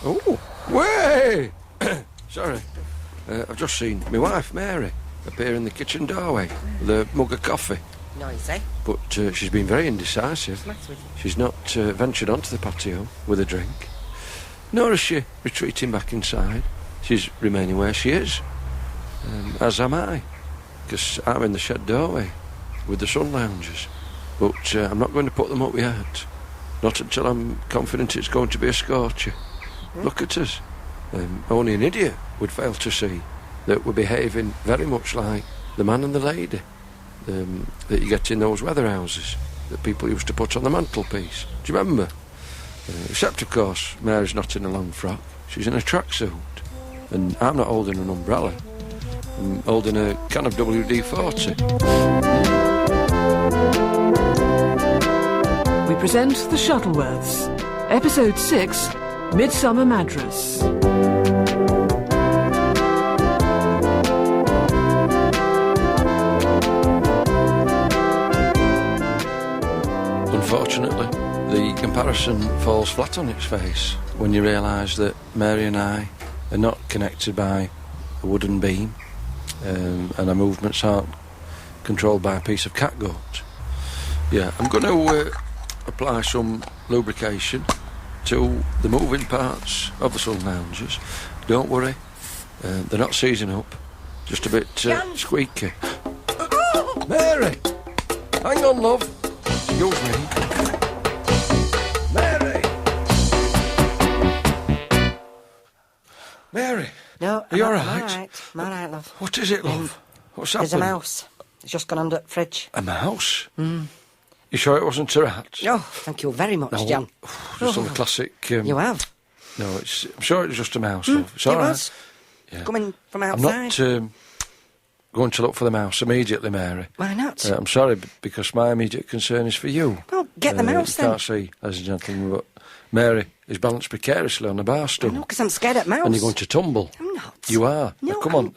Oh, way! Sorry. I've just seen my wife, Mary, appear in the kitchen doorway with a mug of coffee. Noisy. But she's been very indecisive. She's not ventured onto the patio with a drink. Nor is she retreating back inside. She's remaining where she is. As am I. Because I'm in the shed doorway with the sun loungers. But I'm not going to put them up yet. Not until I'm confident it's going to be a scorcher. Look at us. Only an idiot would fail to see that we're behaving very much like the man and the lady that you get in those weather houses that people used to put on the mantelpiece. Do you remember? Except, of course, Mary's not in a long frock. She's in a tracksuit. And I'm not holding an umbrella. I'm holding a can of WD-40. We present The Shuttleworths, Episode 6, Midsummer Madras. Unfortunately, the comparison falls flat on its face when you realise that Mary and I are not connected by a wooden beam, and our movements aren't controlled by a piece of catgut. Yeah, I'm going to apply some lubrication to the moving parts of the sun loungers. Don't worry, they're not seizing up, just a bit squeaky. Mary! Hang on, love. Excuse me. Mary! Mary! No, are you all right? I'm all right, love. What is it, love? What's happened? There's a mouse. It's just gone under the fridge. A mouse? You sure it wasn't a rat? Oh, thank you very much, No, John. Just on the classic... You have? No, I'm sure it was just a mouse, love. It's all it right. was. Yeah. Coming from I'm outside. not going to look for the mouse immediately, Mary. Why not? I'm sorry, because my immediate concern is for you. Well, get the mouse you then. can't see, ladies and gentlemen, but Mary is balanced precariously on the bar stool. I know, because I'm scared at mouse. And you're going to tumble. I'm not. You are. No, Now, come on,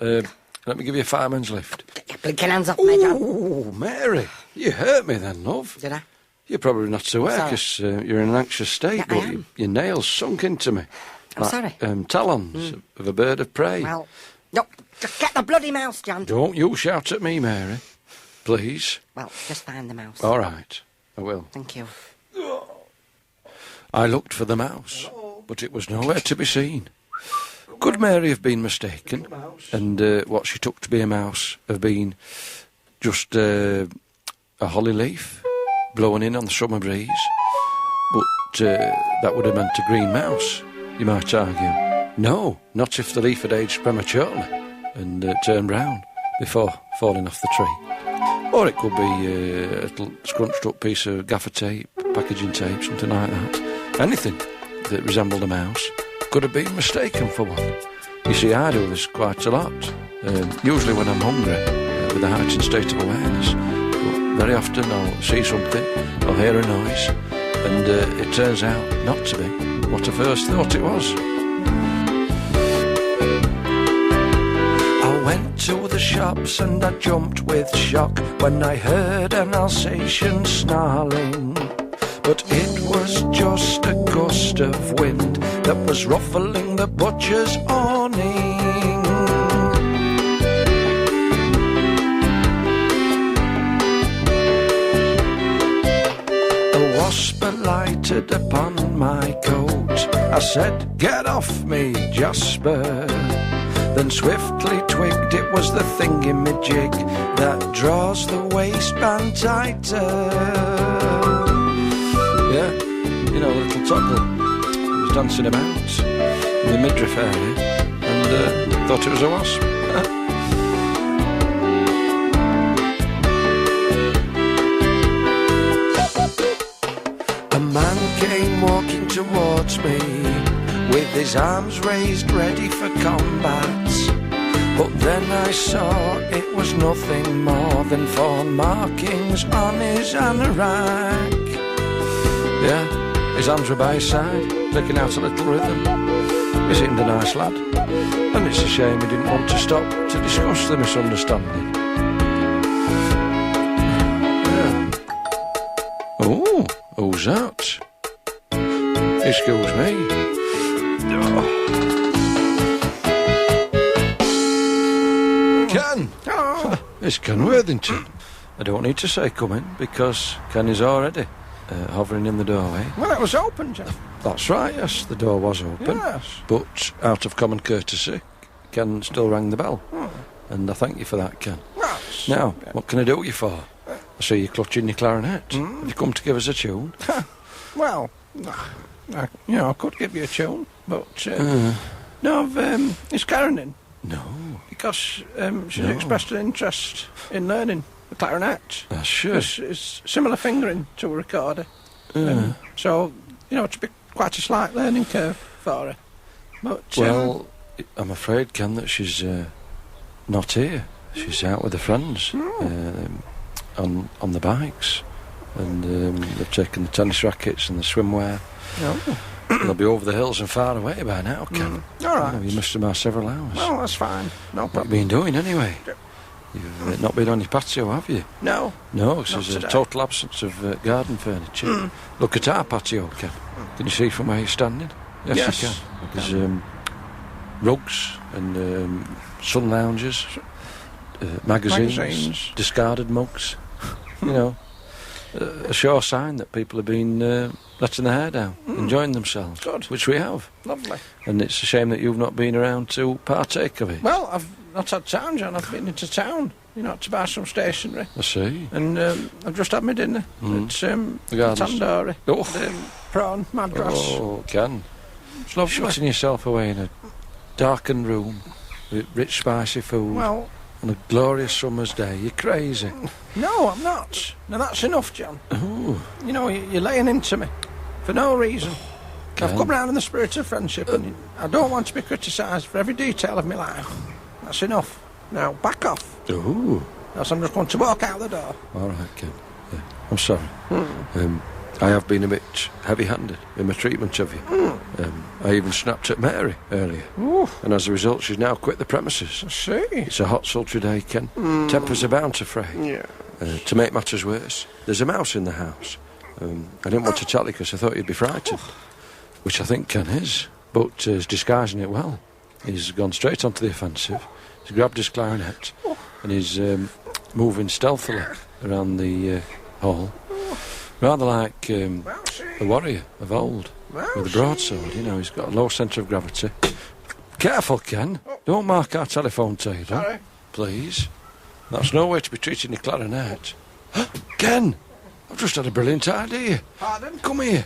let me give you a fireman's lift. Get your blinking hands off me, John. Oh, Mary, you hurt me then, love. Did I? You're probably not aware because you're in an anxious state, Yeah, but I am. your nails sunk into me. I'm sorry. Talons of a bird of prey. Well, no, just get the bloody mouse, John. Don't you shout at me, Mary. Please. Well, just find the mouse. All right, I will. Thank you. I looked for the mouse, but it was nowhere to be seen. Could Mary have been mistaken, and what she took to be a mouse have been just a holly leaf blowing in on the summer breeze? But that would have meant a green mouse, you might argue. No, not if the leaf had aged prematurely and turned brown before falling off the tree. Or it could be a little scrunched up piece of gaffer tape, packaging tape, something like that. Anything that resembled a mouse could have been mistaken for one. You see, I do this quite a lot, usually when I'm hungry, with a heightened state of awareness. But very often I'll see something, I'll hear a noise, and it turns out not to be what I first thought it was. I went to the shops and I jumped with shock when I heard an Alsatian snarling. But it was just a gust of wind that was ruffling the butcher's awning. A wasp alighted upon my coat. I said, "Get off me, Jasper." Then swiftly twigged it was the thingy-majig that draws the waistband tighter. Yeah, you know, a little toggle. He was dancing about in the midriff area and thought it was a wasp. A man came walking towards me with his arms raised ready for combat. But then I saw it was nothing more than 4 markings on his anorak. Yeah, his hands were by his side, taking out a little rhythm. He seemed a nice lad, and it's a shame he didn't want to stop to discuss the misunderstanding. Yeah. Oh, who's that? Excuse me. Ken! Oh. It's Ken Worthington. I don't need to say come in, because Ken is already hovering in the doorway. Well, it was open, John. That's right, yes, the door was open. Yes. But out of common courtesy, Ken still rang the bell. And I thank you for that, Ken. Yes. Now, what can I do you for? I see you clutching your clarinet. Have you come to give us a tune? Well, I could give you a tune, but no, is Karen in? No. Because she's expressed an interest in learning the clarinet. That's sure. It's similar fingering to a recorder. So, it'd be quite a slight learning curve for her. But, Well, I'm afraid, Ken, that she's not here. She's out with her friends on the bikes. And they've taken the tennis rackets and the swimwear. No. They'll be over the hills and far away by now, Ken. All right. You must have missed several hours. Well, that's fine. No What have problem. you been doing, anyway? You've not been on your patio, have you? No. No, 'cause Not there's a today. total absence of garden furniture. Look at our patio, Ken. Can you see from where you're standing? Yes, Yes. you can. There's rugs and sun lounges, magazines, discarded mugs. A sure sign that people have been letting their hair down, enjoying themselves. Good. Which we have. Lovely. And it's a shame that you've not been around to partake of it. Well, I've not had time, John. I've been into town, to buy some stationery. I see. And I've just had my dinner. It's The gardens. tandoori. Oh. Prawn, madras. Oh, Ken. It's lovely. Shutting yourself away in a darkened room with rich, spicy food Well, on a glorious summer's day. You're crazy. no, I'm not. Now, that's enough, John. Oh, You're laying into me for no reason. I've Ken. come round in the spirit of friendship, and I don't want to be criticised for every detail of my life. That's enough. Now, back off. Oh. Else I'm just going to walk out the door. All right, Ken. Yeah, I'm sorry. I have been a bit heavy-handed in my treatment of you. I even snapped at Mary earlier. Ooh, And as a result, she's now quit the premises. I see. It's a hot, sultry day, Ken. Tempers are bound to fray. Yeah. To make matters worse, there's a mouse in the house. I didn't want to tell you because I thought you'd be frightened, which I think Ken is, but he's disguising it well. He's gone straight onto the offensive. He's grabbed his clarinet and he's moving stealthily around the hall, rather like a warrior of old with a broadsword. He's got a low centre of gravity. Careful, Ken. Don't mark our telephone table, Sorry. please. That's no way to be treating your clarinet. Ken, I've just had a brilliant idea. Pardon? Come here.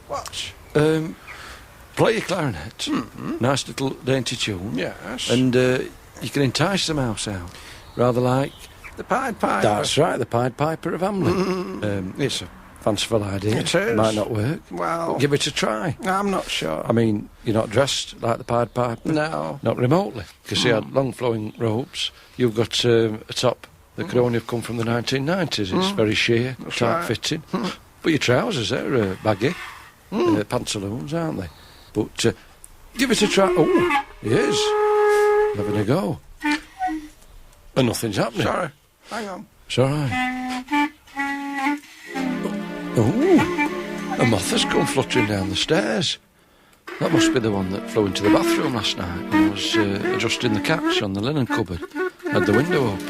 What? Play your clarinet. Nice little dainty tune. Yes. And you can entice the mouse out. Rather like... The Pied Piper. That's right, the Pied Piper of Hamlet. It's a fanciful idea. It is. Might not work. Well, Give it a try. I'm not sure. I mean, you're not dressed like the Pied Piper. No. Not remotely. Because he had long flowing robes. You've got a top that could only have come from the 1990s. It's very sheer, tight right. fitting. But your trousers, they're baggy. Pantaloons, aren't they? But give it a try. Oh, he is. Having a go. And nothing's happening. Sorry. Hang on. It's all right. Oh, a moth has come fluttering down the stairs. That must be the one that flew into the bathroom last night when I was adjusting the catch on the linen cupboard. Had the window open.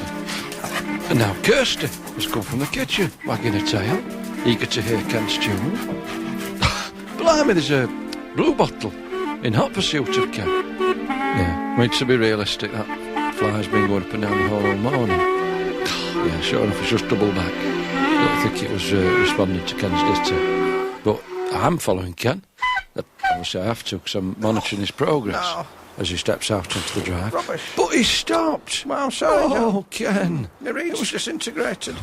And now Kirsty has come from the kitchen, wagging her tail, eager to hear Ken's tune. Blimey, there's a blue bottle in hot pursuit of Ken. Yeah, I mean, to be realistic, that fly's been going up and down the hall all morning. Yeah, sure enough, it's just double back. I don't think it was responding to Ken's ditty. But I'm following Ken. Obviously I have to, because I'm monitoring his progress as he steps out onto the drive. Rubbish. But he stopped. Well, I'm sorry, John. Oh, Ken. The reed's was disintegrated.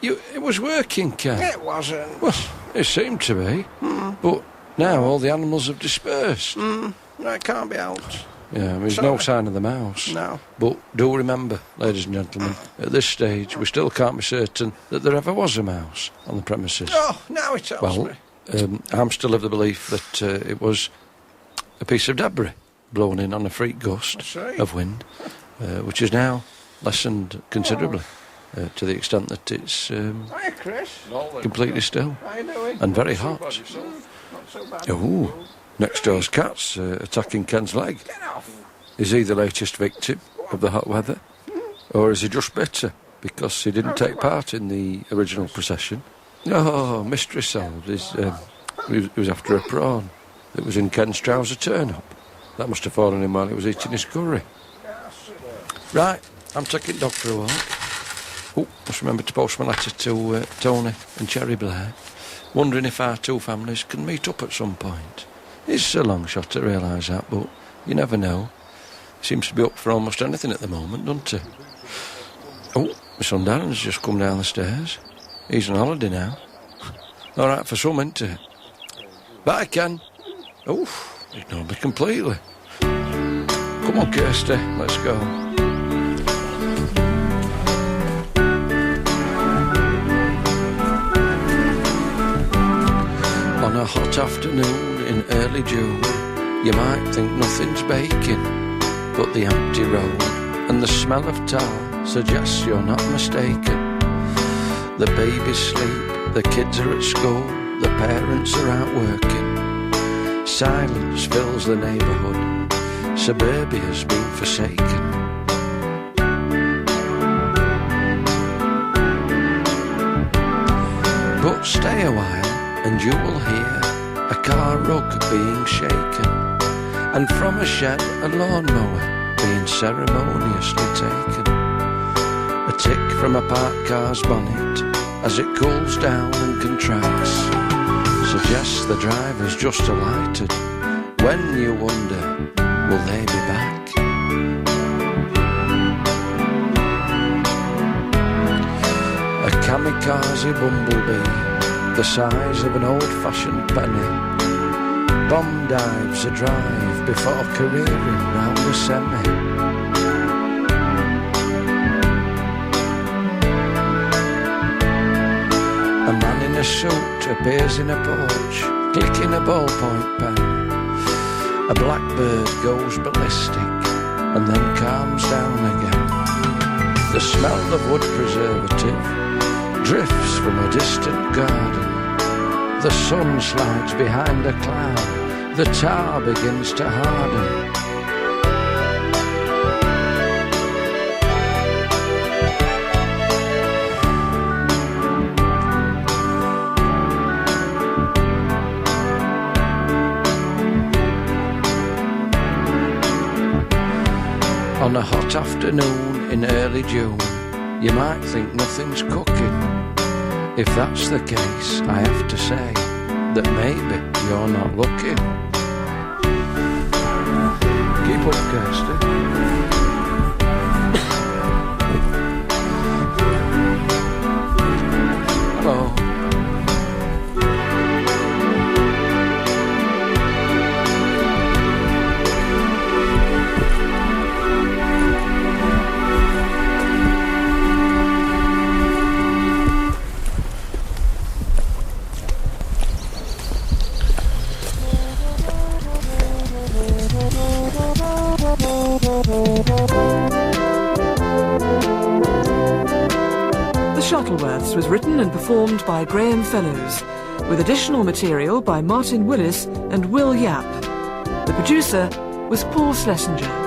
It was working, Ken. It wasn't. Well, it seemed to be. But now all the animals have dispersed. No, it can't be helped. Yeah, there's no sign of the mouse. No. But do remember, ladies and gentlemen, at this stage we still can't be certain that there ever was a mouse on the premises. Oh, now it tells Well, me. I'm still of the belief that it was a piece of debris blown in on a freak gust I see. of wind, which is now lessened considerably to the extent that it's Hiya, Chris. completely still How you doing? and very hot. Not so bad. Oh, Next door's cat's attacking Ken's leg. Is he the latest victim of the hot weather? Or is he just bitter because he didn't take part in the original procession? Oh, mystery solved. He was after a prawn that was in Ken's trouser turn-up. That must have fallen in while he was eating his curry. Right, I'm taking Dog for a walk. Oh, must remember to post my letter to Tony and Cherry Blair, wondering if our two families can meet up at some point. It's a long shot to realise that, but you never know. He seems to be up for almost anything at the moment, doesn't he? Oh, my son Darren's just come down the stairs. He's on holiday now. All right for some, isn't it? Bye, Ken. Oh, ignored me completely. Come on, Kirsty, let's go. On a hot afternoon in early June, you might think nothing's baking, but the empty road and the smell of tar suggests you're not mistaken. The babies sleep, the kids are at school, the parents are out working. Silence fills the neighbourhood, suburbia's been forsaken. But stay a while and you will hear a car rug being shaken, and from a shed a lawnmower being ceremoniously taken. A tick from a parked car's bonnet as it cools down and contracts suggests the driver's just alighted, when you wonder, will they be back? A kamikaze bumblebee, the size of an old-fashioned penny, bomb dives a drive before careering round the semi. A man in a suit appears in a porch, clicking a ballpoint pen. A blackbird goes ballistic and then calms down again. The smell of wood preservative drifts from a distant garden. The sun slides behind a cloud, the tar begins to harden. On a hot afternoon in early June, you might think nothing's cooking. If that's the case, I have to say that maybe you're not looking. Keep up, Kirsty. Hello. The Shuttleworths was written and performed by Graham Fellows, with additional material by Martin Willis and Will Yap. The producer was Paul Schlesinger.